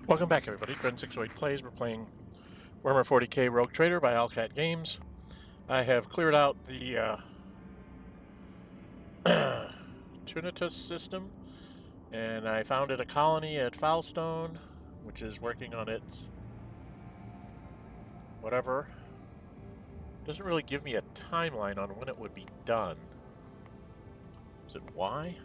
Welcome back, everybody. Dren608 Plays. We're playing Warhammer 40k Rogue Trader by Owlcat Games. I have cleared out the Trinnitos system, and I founded a colony at Foulstone, which is working on its whatever. Doesn't really give me a timeline on when it would be done. Is it Y?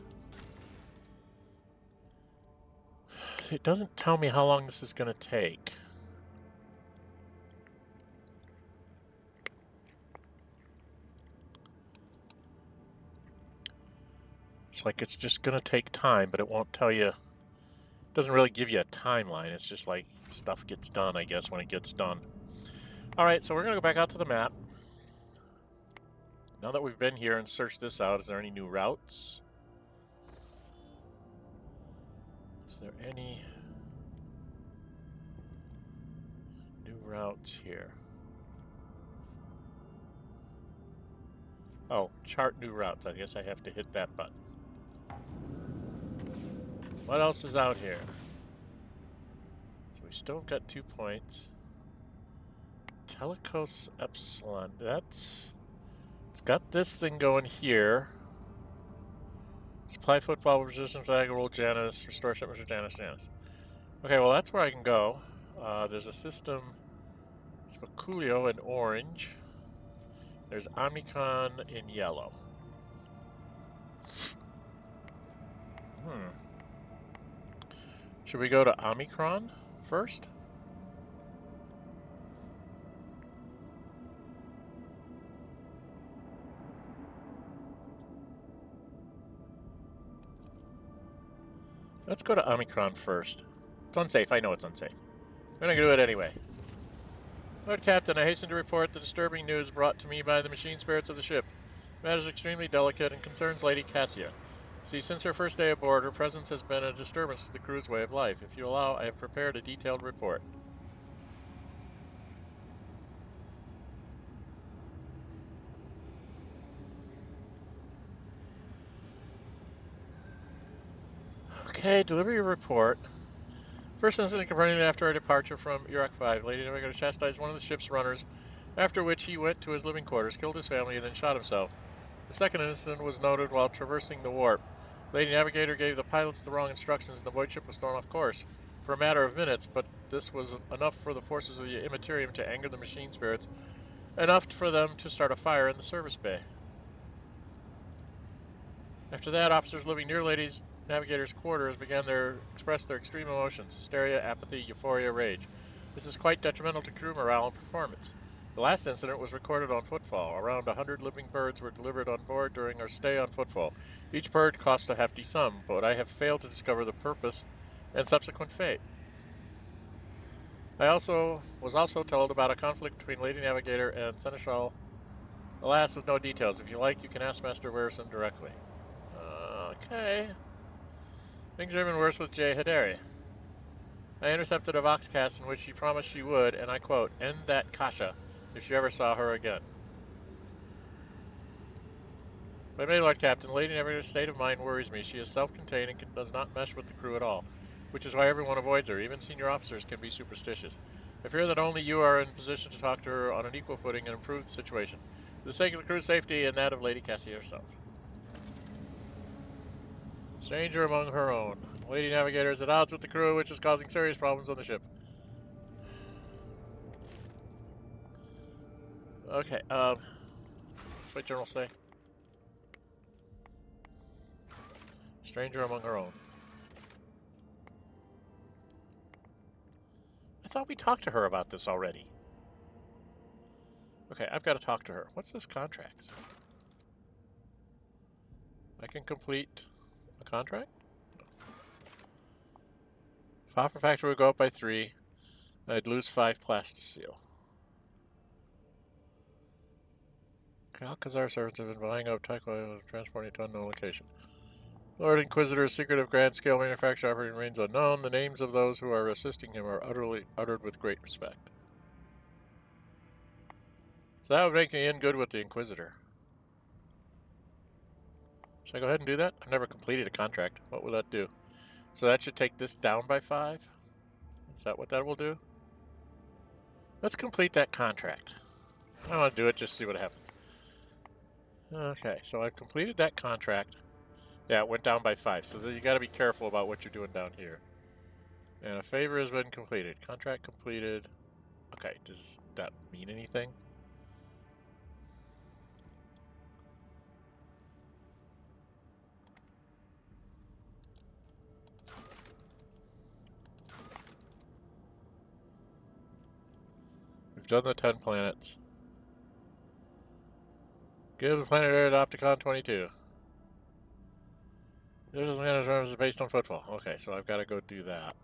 It doesn't tell me how long this is going to take. It's like it's just going to take time, but it won't tell you. It doesn't really give you a timeline. It's just like stuff gets done, I guess, when it gets done. Alright, so we're going to go back out to the map. Now that we've been here and searched this out, is there any new routes? Is there any new routes here? Oh, chart new routes. I guess I have to hit that button. What else is out here? So we still got 2 points. Telecos Epsilon. It's got this thing going here. Supply football resistance, flag, roll Janus, restore shipments for Janus. Okay, well that's where I can go. There's a system, Speculio in orange. There's Omicron in yellow. Should we go to Omicron first? Let's go to Omicron first. It's unsafe. I know it's unsafe. I'm going to do it anyway. Lord Captain, I hasten to report the disturbing news brought to me by the machine spirits of the ship. The matter is extremely delicate and concerns Lady Cassia. See, since her first day aboard, her presence has been a disturbance to the crew's way of life. If you allow, I have prepared a detailed report. Okay, delivery report. First incident confronting after our departure from Iraq 5. Lady Navigator chastised one of the ship's runners, after which he went to his living quarters, killed his family, and then shot himself. The second incident was noted while traversing the warp. Lady Navigator gave the pilots the wrong instructions and the void ship was thrown off course for a matter of minutes, but this was enough for the forces of the Imperium to anger the machine spirits, enough for them to start a fire in the service bay. After that, officers living near Lady Navigator's quarters began to express their extreme emotions: hysteria, apathy, euphoria, rage. This is quite detrimental to crew morale and performance. The last incident was recorded on Footfall. Around 100 living birds were delivered on board during our stay on Footfall. Each bird cost a hefty sum, but I have failed to discover the purpose and subsequent fate. I was also told about a conflict between Lady Navigator and Seneschal. Alas, with no details. If you like, you can ask Master Werison directly. Okay. Things are even worse with Jay Hederi. I intercepted a voxcast in which she promised she would, and I quote, end that Cassia if she ever saw her again. If I may, Lord Captain, Lady Navigator's state of mind worries me. She is self-contained and does not mesh with the crew at all, which is why everyone avoids her. Even senior officers can be superstitious. I fear that only you are in position to talk to her on an equal footing and improve the situation, for the sake of the crew's safety and that of Lady Cassia herself. Stranger among her own. Lady Navigator is at odds with the crew, which is causing serious problems on the ship. Okay, what's my journal say? Stranger among her own. I thought we talked to her about this already. Okay, I've got to talk to her. What's this contract? I can complete a contract? No. If offer factor would go up by 3, I'd lose 5 Plasteel. Alcazar servants have been buying up Tycho and transporting it to unknown location. Lord Inquisitor's secret of grand scale manufacture offering remains unknown. The names of those who are assisting him are uttered with great respect. So that would make me in good with the Inquisitor. Should I go ahead and do that? I've never completed a contract. What will that do? So that should take this down by 5. Is that what that will do? Let's complete that contract. I want to do it just to see what happens. Okay, so I've completed that contract. Yeah, it went down by 5, so you got to be careful about what you're doing down here. And a favor has been completed. Contract completed. Okay, does that mean anything? We've done the 10 planets. Give the planet Earth Opticon 22. There's a planet based on footfall. Okay, so I've got to go do that.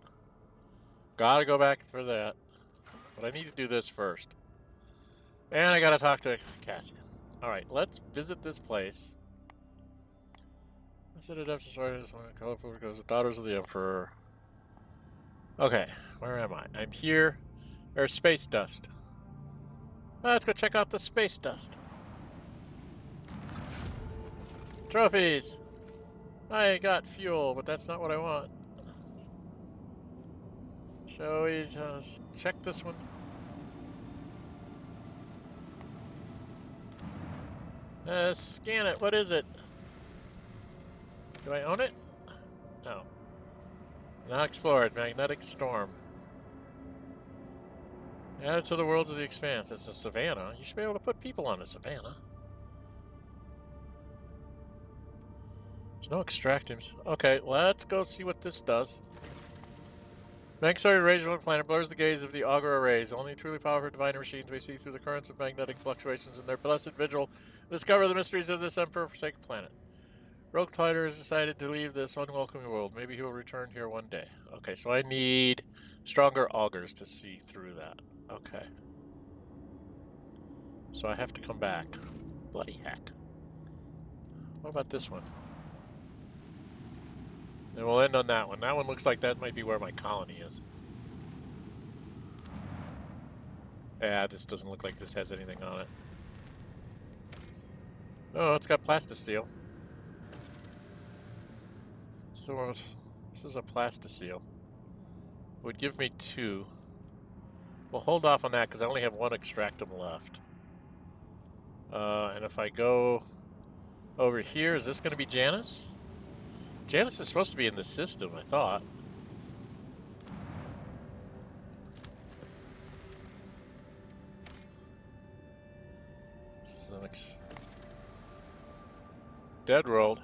Gotta go back for that. But I need to do this first. And I gotta talk to Cassia. Alright, let's visit this place. I should have started colorful because the daughters of the Emperor. Okay, where am I? I'm here. There's space dust. Let's go check out the space dust. Trophies! I got fuel, but that's not what I want. Shall we just check this one? Scan it. What is it? Do I own it? No. Not explored. Magnetic storm. Added to the worlds of the Expanse. It's a savannah. You should be able to put people on a savannah. There's no extractums. Okay, let's go see what this does. Magnetic rage on the planet blurs the gaze of the augur arrays. Only truly powerful diviner machines may see through the currents of magnetic fluctuations in their blessed vigil and discover the mysteries of this emperor-forsaken planet. Rogue Clyder has decided to leave this unwelcoming world. Maybe he will return here one day. Okay, so I need stronger augurs to see through that. Okay. So I have to come back. Bloody heck. What about this one? And we'll end on that one. That one looks like that might be where my colony is. Yeah, this doesn't look like this has anything on it. Oh, it's got Plasteel. So this is a Plasteel. It would give me 2. We'll hold off on that because I only have 1 Extractum left. And if I go over here, is this going to be Janus? Janus is supposed to be in the system, I thought. This is an dead world.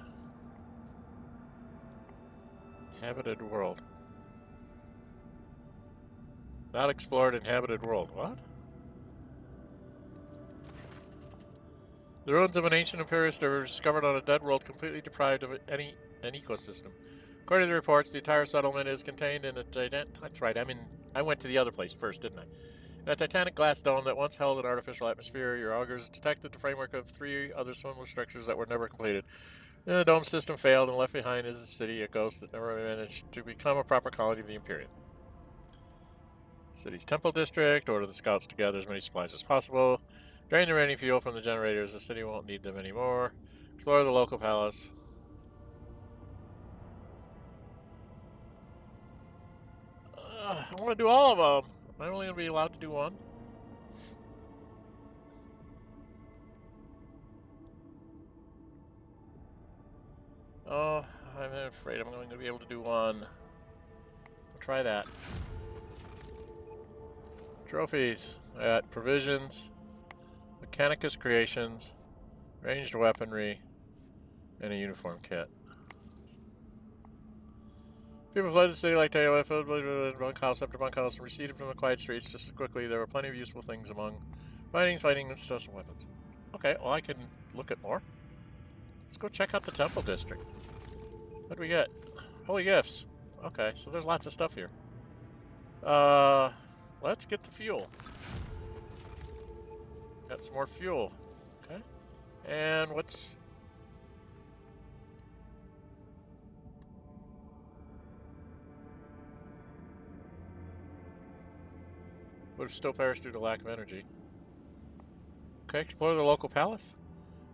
Inhabited world. Not explored inhabited world. What? The ruins of an ancient imperial were discovered on a dead world completely deprived of an ecosystem. According to the reports, the entire settlement is contained in a gigantic... That's right, I went to the other place first, didn't I? In a titanic glass dome that once held an artificial atmosphere, your augurs detected the framework of 3 other similar structures that were never completed. Then the dome system failed, and left behind is a city, a ghost that never managed to become a proper colony of the Imperium. City's temple district. Order the scouts to gather as many supplies as possible. Drain the remaining fuel from the generators. The city won't need them anymore. Explore the local palace. I want to do all of them. Am I only going to be allowed to do 1? Oh, I'm afraid I'm only going to be able to do 1. We'll try that. Trophies. I got provisions, Mechanicus creations, ranged weaponry, and a uniform kit. People fled the city like Taylor, bunkhouse after bunkhouse, and receded from the quiet streets just as quickly. There were plenty of useful things among fighting, and stuff, and weapons. Okay, well I can look at more. Let's go check out the temple district. What do we get? Holy gifts. Okay, so there's lots of stuff here. Let's get the fuel. Got some more fuel. Okay. And what's... would have still perished due to lack of energy. Okay, explore the local palace.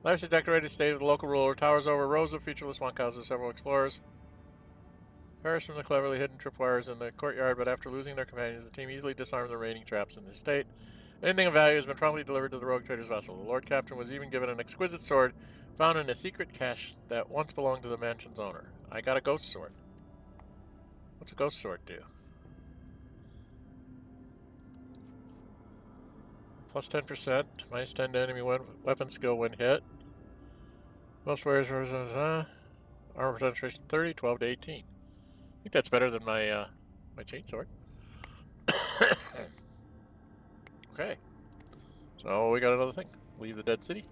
Lavishly decorated state of the local ruler towers over rows of featureless monkhouses. Several explorers Perished from the cleverly hidden tripwires in the courtyard, but after losing their companions, the team easily disarmed the remaining traps in the estate. Anything of value has been promptly delivered to the rogue trader's vessel. The Lord Captain was even given an exquisite sword found in a secret cache that once belonged to the mansion's owner. I got a ghost sword. What's a ghost sword do? Plus 10%, minus 10 to enemy weapon skill when hit. Most warriors armor penetration 30, 12 to 18. I think that's better than my my chainsword. Okay. So we got another thing. Leave the dead city.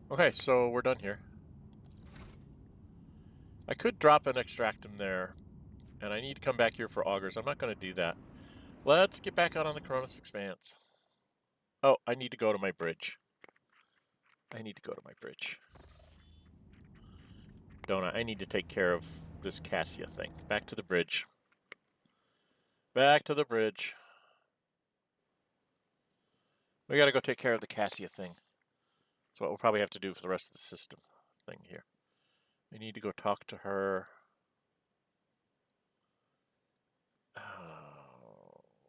Okay, so we're done here. I could drop an Extractum there, and I need to come back here for augers. I'm not going to do that. Let's get back out on the Koronus Expanse. Oh, I need to go to my bridge. I need to go to my bridge. Don't I? I need to take care of this Cassia thing. Back to the bridge. Back to the bridge. We gotta go take care of the Cassia thing. That's what we'll probably have to do for the rest of the system thing here. I need to go talk to her.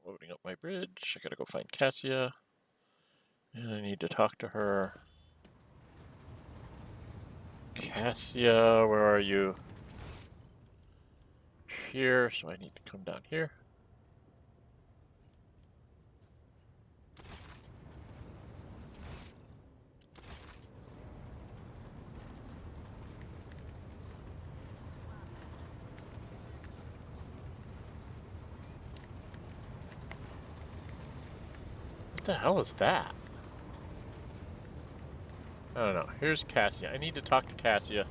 Loading up my bridge. I gotta go find Cassia. And I need to talk to her. Cassia, where are you? Here, so I need to come down here. What the hell is that? I don't know. Here's Cassia. I need to talk to Cassia.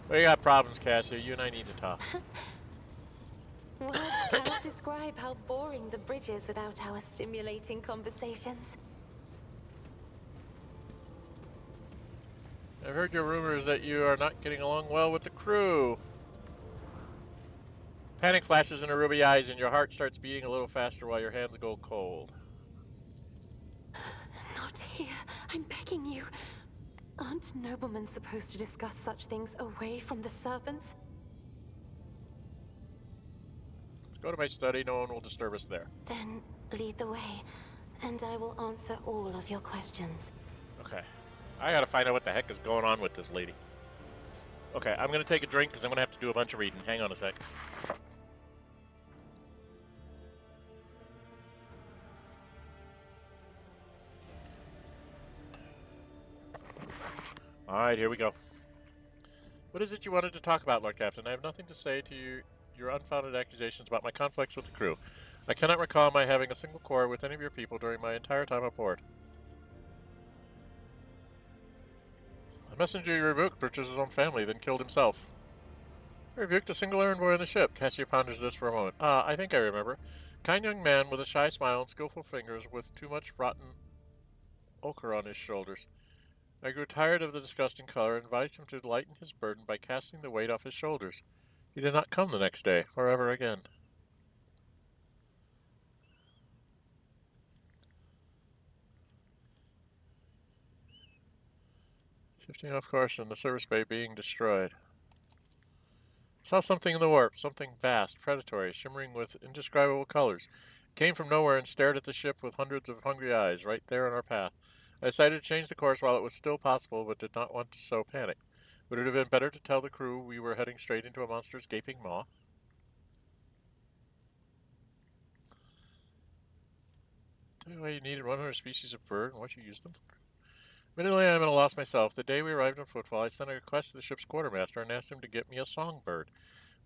We got problems, Cassia. You and I need to talk. Words cannot describe how boring the bridge is without our stimulating conversations. I've heard your rumors that you are not getting along well with the crew. Panic flashes in her ruby eyes and your heart starts beating a little faster while your hands go cold. Not here. I'm begging you. Aren't noblemen supposed to discuss such things away from the servants? Let's go to my study. No one will disturb us there. Then lead the way, and I will answer all of your questions. Okay. I gotta find out what the heck is going on with this lady. Okay, I'm gonna take a drink because I'm gonna have to do a bunch of reading. Hang on a sec. Alright, here we go. What is it you wanted to talk about, Lord Captain? I have nothing to say to you, your unfounded accusations about my conflicts with the crew. I cannot recall my having a single quarrel with any of your people during my entire time aboard. The messenger you rebuked butchers his own family, then killed himself. I rebuked a single errand boy on the ship. Cassia ponders this for a moment. I think I remember. Kind young man with a shy smile and skillful fingers with too much rotten ochre on his shoulders. I grew tired of the disgusting color and advised him to lighten his burden by casting the weight off his shoulders. He did not come the next day, forever again. Shifting off course and the service bay being destroyed. Saw something in the warp, something vast, predatory, shimmering with indescribable colors. It came from nowhere and stared at the ship with hundreds of hungry eyes, right there in our path. I decided to change the course while it was still possible, but did not want to sow panic. Would it have been better to tell the crew we were heading straight into a monster's gaping maw? Tell me why you needed 100 species of bird and what you used them for. Admittedly, I am at a loss myself. The day we arrived on Footfall, I sent a request to the ship's quartermaster and asked him to get me a songbird.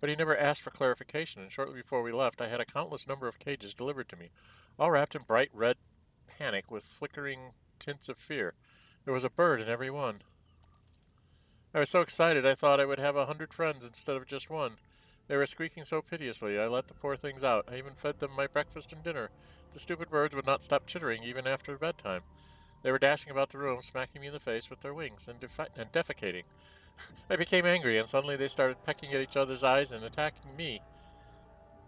But he never asked for clarification, and shortly before we left, I had a countless number of cages delivered to me, all wrapped in bright red panic with flickering tints of fear. There was a bird in every one. I was so excited I thought I would have 100 friends instead of just one. They were squeaking so piteously, I let the poor things out. I even fed them my breakfast and dinner. The stupid birds would not stop chittering even after bedtime. They were dashing about the room, smacking me in the face with their wings and defecating. I became angry, and suddenly they started pecking at each other's eyes and attacking me.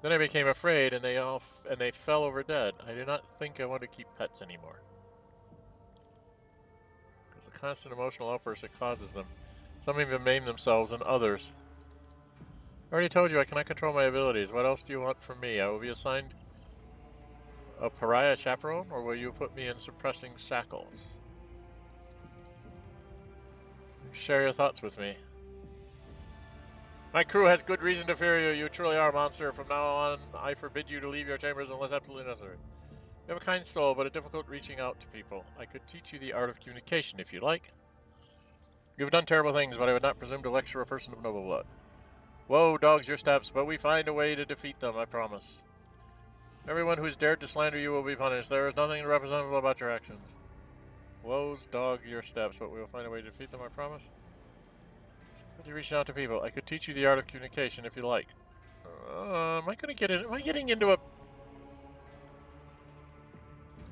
Then I became afraid, and they fell over dead. I do not think I want to keep pets anymore. constant emotional outbursts it causes them. Some even maim themselves and others. I already told you I cannot control my abilities. What else do you want from me? I will be assigned a pariah chaperone, or will you put me in suppressing shackles? Share your thoughts with me. My crew has good reason to fear you. You truly are a monster. From now on, I forbid you to leave your chambers unless absolutely necessary. You have a kind soul, but a difficult reaching out to people. I could teach you the art of communication if you like. You have done terrible things, but I would not presume to lecture a person of noble blood. Woe dogs your steps, but we find a way to defeat them, I promise. Everyone who has dared to slander you will be punished. There is nothing representable about your actions. Woes dog your steps, but we will find a way to defeat them, I promise. You're reaching out to people. I could teach you the art of communication if you like. Am I gonna get in? Am I getting into a...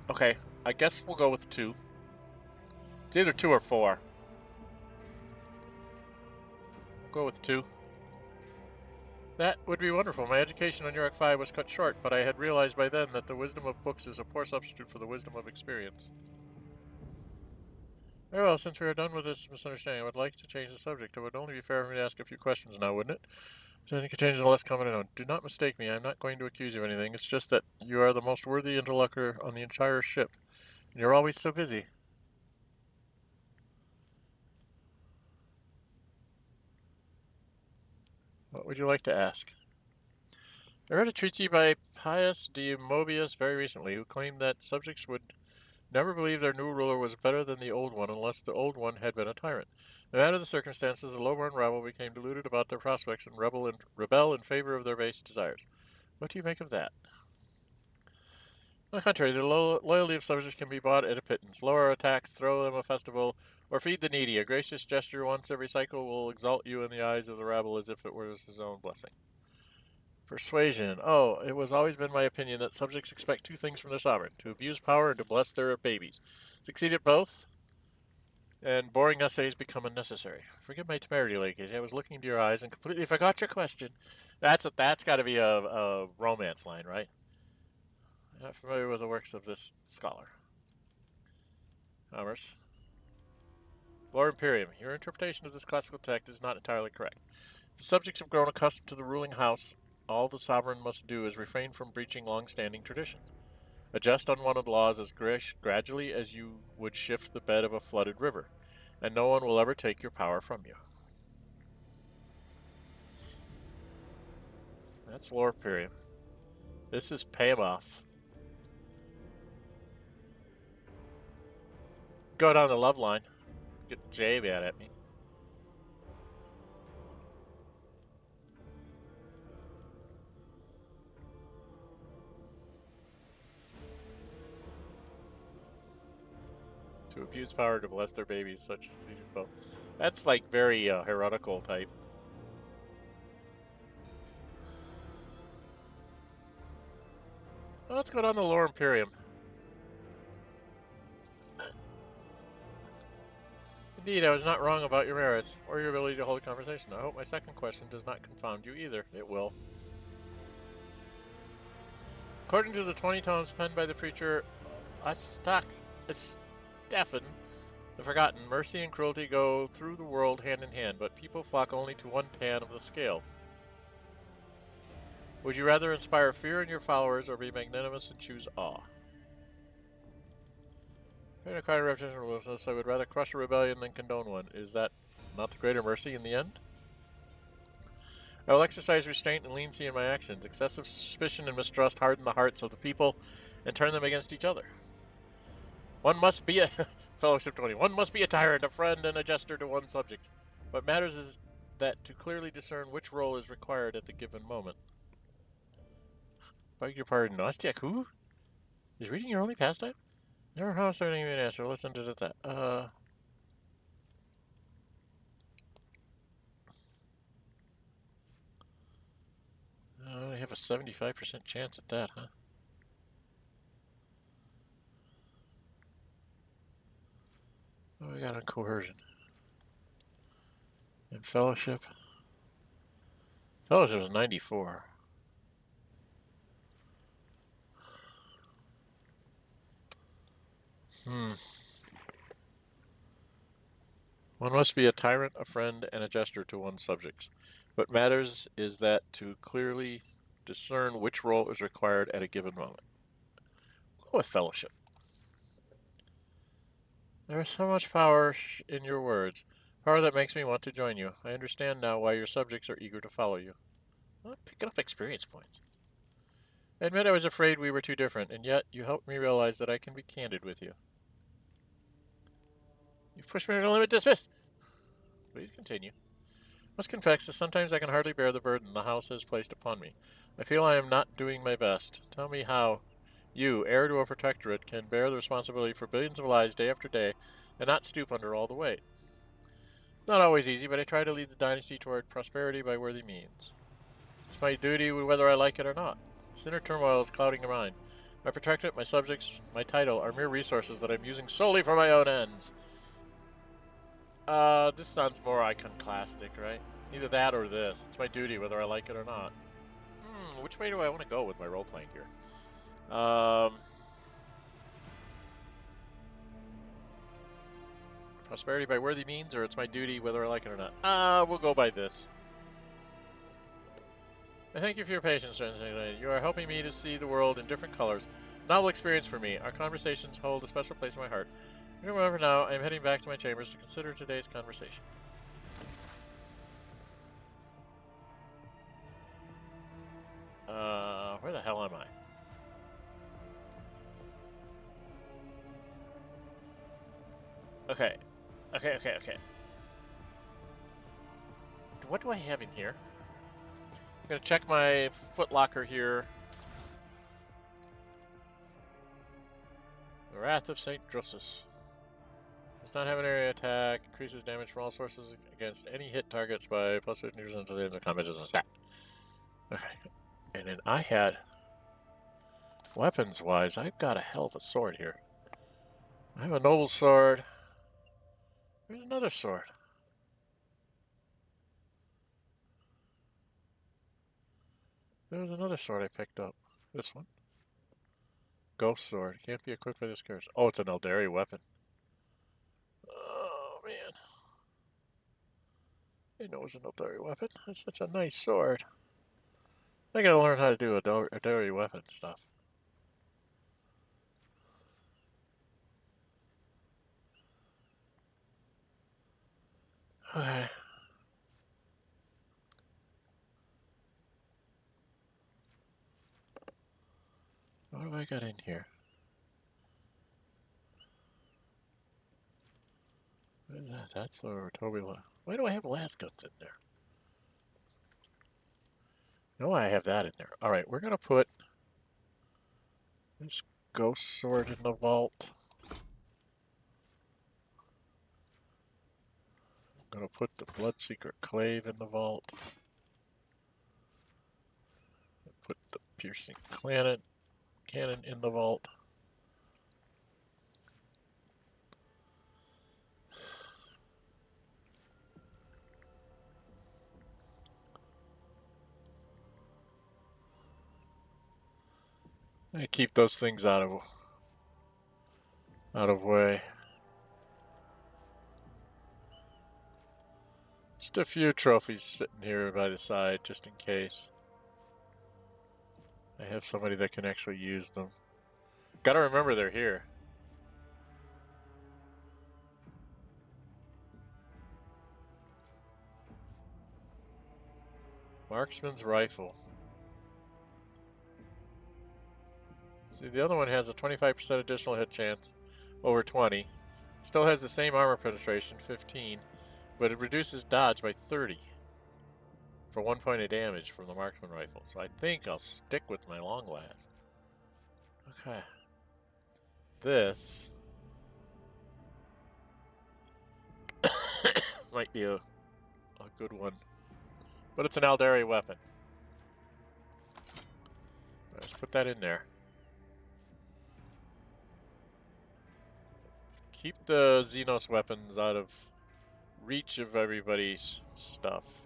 Okay, I guess we'll go with 2. It's either 2 or 4. We'll go with 2. That would be wonderful. My education on Uruk 5 was cut short, but I had realized by then that the wisdom of books is a poor substitute for the wisdom of experience. Very well, since we are done with this misunderstanding, I would like to change the subject. It would only be fair for me to ask a few questions now, wouldn't it? I think it changes the less common I know. Do not mistake me. I am not going to accuse you of anything. It's just that you are the most worthy interlocutor on the entire ship. And you're always so busy. What would you like to ask? I read a treatise by Pius de Mobius very recently, who claimed that subjects would never believe their new ruler was better than the old one unless the old one had been a tyrant. No matter the circumstances, the low-born rabble became deluded about their prospects and rebel in favor of their base desires. What do you make of that? On the contrary, the loyalty of subjects can be bought at a pittance. Lower a tax, throw them a festival, or feed the needy. A gracious gesture once every cycle will exalt you in the eyes of the rabble as if it were his own blessing. Persuasion. Oh, it was always been my opinion that subjects expect 2 things from their sovereign: to abuse power and to bless their babies. Succeed at both, and boring essays become unnecessary. Forgive my temerity, ladies. I was looking into your eyes and completely forgot your question. That's got to be a romance line, right? I'm not familiar with the works of this scholar. Commerce. Lord Imperium, your interpretation of this classical text is not entirely correct. The subjects have grown accustomed to the ruling house. All the sovereign must do is refrain from breaching long-standing traditions. Adjust unwanted laws as gradually as you would shift the bed of a flooded river, and no one will ever take your power from you. That's Lord Imperium. This is pay him off. Go down the love line. Get Jay mad at me. To abuse power to bless their babies, such as these both. That's like very heretical type. Well, let's go down the Lore Imperium. Indeed, I was not wrong about your merits, or your ability to hold a conversation. I hope my second question does not confound you either. It will. According to the 20 tomes penned by the preacher Stephen the Forgotten, mercy and cruelty go through the world hand in hand, but people flock only to one pan of the scales. Would you rather inspire fear in your followers or be magnanimous and choose awe? In a kind of reputation for ruthlessness, I would rather crush a rebellion than condone one. Is that not the greater mercy in the end? I will exercise restraint and leniency in my actions. Excessive suspicion and mistrust harden the hearts of the people and turn them against each other. One must be a Fellowship 20. One must be a tyrant, a friend, and a jester to one's subjects. What matters is that to clearly discern which role is required at the given moment. Beg your pardon, Ostiak, who? Is reading your only pastime? Never how starting an answer. Listen to that. I have a 75% chance at that, huh? What do we got on coercion? And fellowship? Fellowship is 94. One must be a tyrant, a friend, and a jester to one's subjects. What matters is that to clearly discern which role is required at a given moment. Go with fellowship. There is so much power in your words, power that makes me want to join you. I understand now why your subjects are eager to follow you. I'm picking up experience points. I admit I was afraid we were too different, and yet you helped me realize that I can be candid with you. You've pushed me to the limit. Dismissed. Please continue. Must confess that sometimes I can hardly bear the burden the house has placed upon me. I feel I am not doing my best. Tell me how you, heir to a protectorate, can bear the responsibility for billions of lives day after day and not stoop under all the weight. It's not always easy, but I try to lead the dynasty toward prosperity by worthy means. It's my duty whether I like it or not. This inner turmoil is clouding my mind. My protectorate, my subjects, my title are mere resources that I'm using solely for my own ends. This sounds more iconoclastic, right? Either that or this. It's my duty whether I like it or not. Which way do I want to go with my role-playing here? Prosperity by worthy means, or it's my duty whether I like it or not? We'll go by this. I thank you for your patience, Dren608. You are helping me to see the world in different colors. Novel experience for me. Our conversations hold a special place in my heart. However, now I am heading back to my chambers to consider today's conversation. Where the hell am I? Okay. Okay. What do I have in here? I'm gonna check my footlocker here. The Wrath of St. Drusus. Does not have an area attack. Increases damage from all sources against any hit targets by plus 50% until the end of the combat as a stat. Okay. And then I had... Weapons-wise, I've got a hell of a sword here. I have a noble sword. There's another sword. There was another sword I picked up. This one. Ghost sword. Can't be equipped by this curse. Oh, it's an Eldari weapon. Oh, man. I know it was an Eldari weapon. That's such a nice sword. I gotta learn how to do Eldari weapon stuff. Okay. What have I got in here? What is that? That's where Toby. Why do I have las guns in there? No, I have that in there. Alright, we're gonna put this ghost sword in the vault. I'm gonna put the Bloodseeker Clave in the vault. Put the Piercing Cannon in the vault. I keep those things out of way. Just a few trophies sitting here by the side, just in case. I have somebody that can actually use them. Gotta remember they're here. Marksman's Rifle. See, the other one has a 25% additional hit chance over 20. Still has the same armor penetration, 15, but it reduces dodge by 30 for 1 point of damage from the Marksman Rifle. So I think I'll stick with my long last. Okay. This might be a good one. But it's an Eldari weapon. Let's put that in there. Keep the Xenos weapons out of reach of everybody's stuff.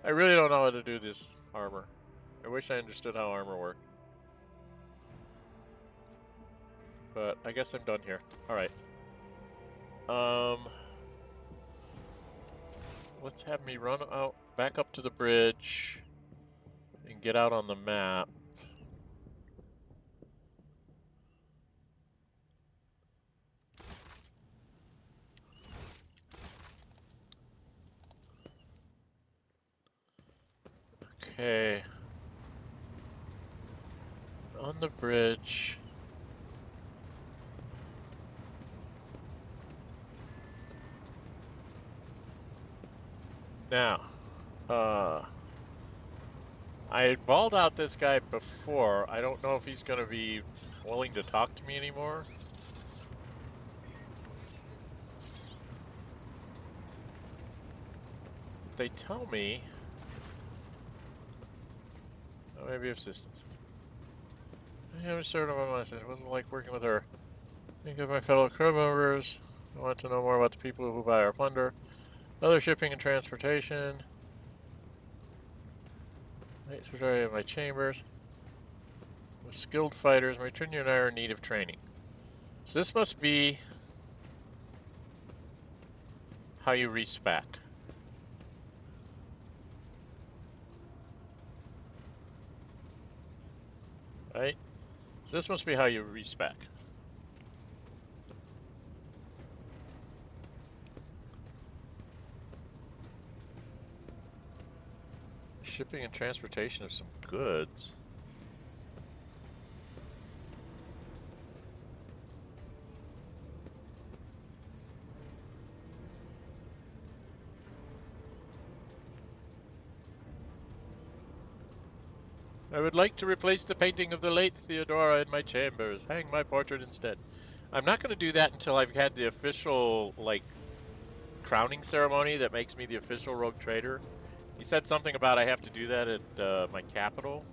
I really don't know how to do this armor. I wish I understood how armor worked. But I guess I'm done here. Alright. let's have me run out back up to the bridge and get out on the map. Okay. On the bridge. Now, I balled out this guy before. I don't know if he's going to be willing to talk to me anymore. They tell me... Oh, maybe assistance. I haven't started on my message. It wasn't like working with her. Think of my fellow crew members. I want to know more about the people who buy our plunder. Other shipping and transportation. Majority of my chambers. With skilled fighters, my Trinnitos and I are in need of training. So this must be how you respec. Right? So this must be how you respec. Shipping and transportation of some goods. I would like to replace the painting of the late Theodora in my chambers. Hang my portrait instead. I'm not going to do that until I've had the official, like, crowning ceremony that makes me the official rogue trader. He said something about I have to do that at my capital.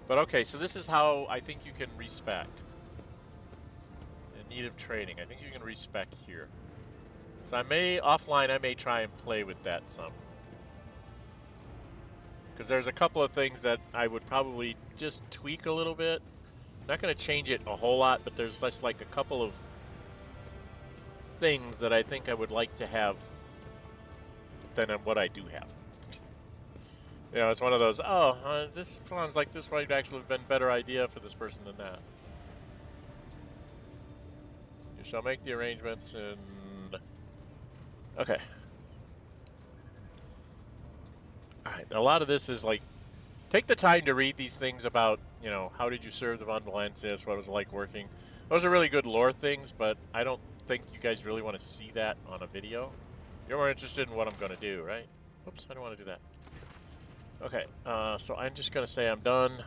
But okay, so this is how I think you can respec. In need of training. I think you can respec here. So I may, offline, I may try and play with that some. Because there's a couple of things that I would probably just tweak a little bit. I'm not going to change it a whole lot, but there's just like a couple of things that I think I would like to have than what I do have. You know, it's one of those, this sounds like this might actually have been a better idea for this person than that. You shall make the arrangements and... Okay. Alright, a lot of this is like, take the time to read these things about, you know, how did you serve the Von Valencius, what was it like working. Those are really good lore things, but I don't think you guys really want to see that on a video. You're more interested in what I'm going to do, right? Oops, I don't want to do that. Okay, so I'm just going to say I'm done.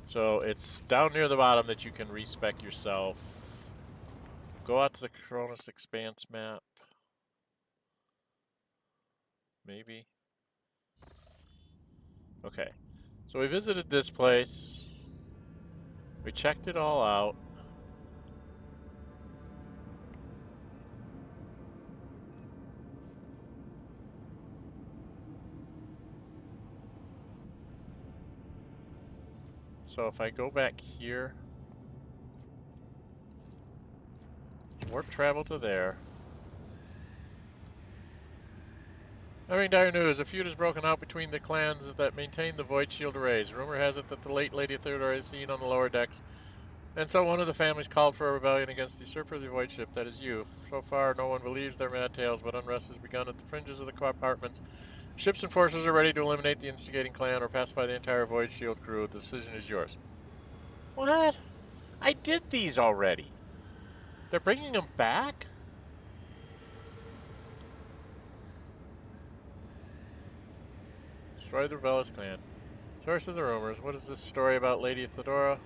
So it's down near the bottom that you can respec yourself. Go out to the Koronus Expanse map. Maybe. Okay, so we visited this place. We checked it all out. So if I go back here, warp travel to there. Having dire news, a feud has broken out between the clans that maintain the Void Shield arrays. Rumor has it that the late Lady Theodora is seen on the lower decks, and so one of the families called for a rebellion against the usurper of the Void Ship, that is you. So far, no one believes their mad tales, but unrest has begun at the fringes of the compartments. Ships and forces are ready to eliminate the instigating clan or pacify the entire Void Shield crew. The decision is yours. What? I did these already. They're bringing them back? Destroy the rebellious clan. Source of the rumors. What is this story about Lady Theodora?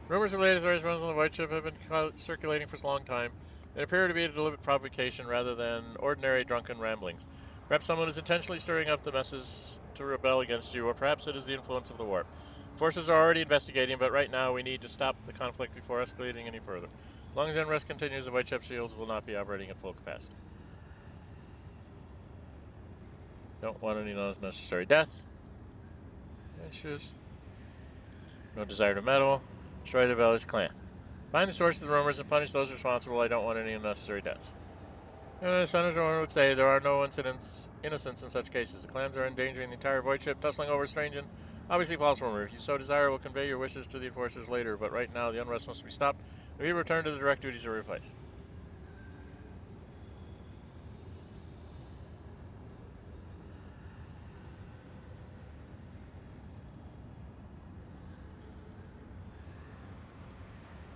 Rumors of Lady Theodora's runs on the White Ship have been circulating for a long time and appear to be a deliberate provocation rather than ordinary drunken ramblings. Perhaps someone is intentionally stirring up the masses to rebel against you, or perhaps it is the influence of the warp. Forces are already investigating, but right now we need to stop the conflict before escalating any further. As long as unrest continues, the White Ship shields will not be operating at full capacity. Don't want any unnecessary deaths. Issues. No desire to meddle. Destroy the rebellious clan. Find the source of the rumors and punish those responsible. I don't want any unnecessary deaths. Senator would say there are no innocents in such cases. The clans are endangering the entire void ship, tussling over strange and obviously false rumor. If you so desire, we'll convey your wishes to the enforcers later, but right now the unrest must be stopped. We return to the direct duties of replace.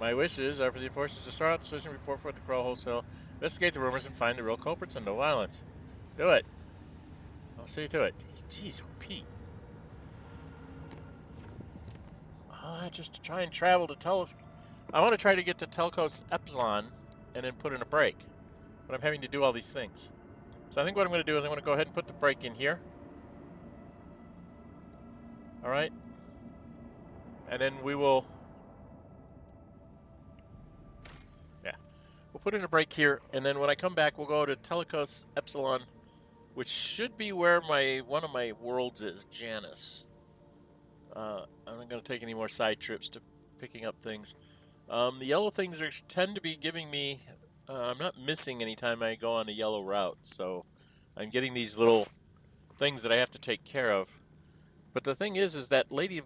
My wishes are for the enforcers to sort out the decision before the Crow wholesale, investigate the rumors, and find the real culprits and no violence. Do it. I'll see to it. Jeez, Pete. Just to try and travel to I want to try to get to Telcos Epsilon and then put in a break. But I'm having to do all these things. So I think what I'm going to do is I'm going to go ahead and put the break in here. Alright. And then we will... Yeah. We'll put in a break here, and then when I come back, we'll go to Telcos Epsilon, which should be where one of my worlds is, Janus. I'm not going to take any more side trips to picking up things. The yellow things tend to be giving me... I'm not missing any time I go on a yellow route, so I'm getting these little things that I have to take care of. But the thing is that Lady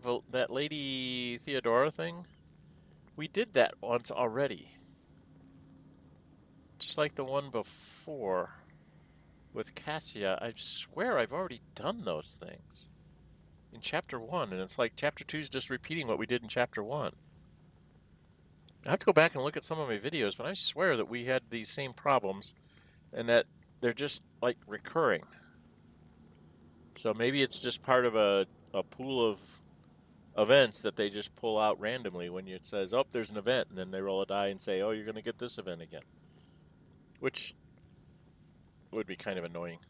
Theodora thing, we did that once already. Just like the one before with Cassia. I swear I've already done those things in Chapter 1, and it's like Chapter 2 is just repeating what we did in Chapter 1. I have to go back and look at some of my videos, but I swear that we had these same problems and that they're just like recurring. So maybe it's just part of a pool of events that they just pull out randomly when it says, oh, there's an event, and then they roll a die and say, oh, you're going to get this event again. Which would be kind of annoying.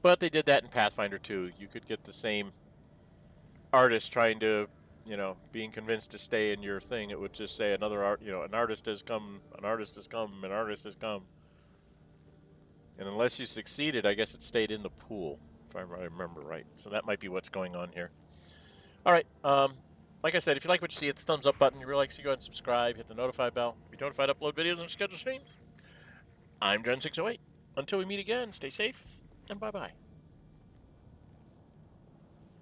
But they did that in Pathfinder 2. You could get the same artist trying to, being convinced to stay in your thing. It would just say another an artist has come, an artist has come, an artist has come. And unless you succeeded, I guess it stayed in the pool, if I remember right. So that might be what's going on here. All right. Like I said, if you like what you see, hit the thumbs up button. If you really like, so go ahead and subscribe. Hit the notify bell. Be notified to upload videos and schedule streams. I'm Dren608. Until we meet again, stay safe and bye-bye.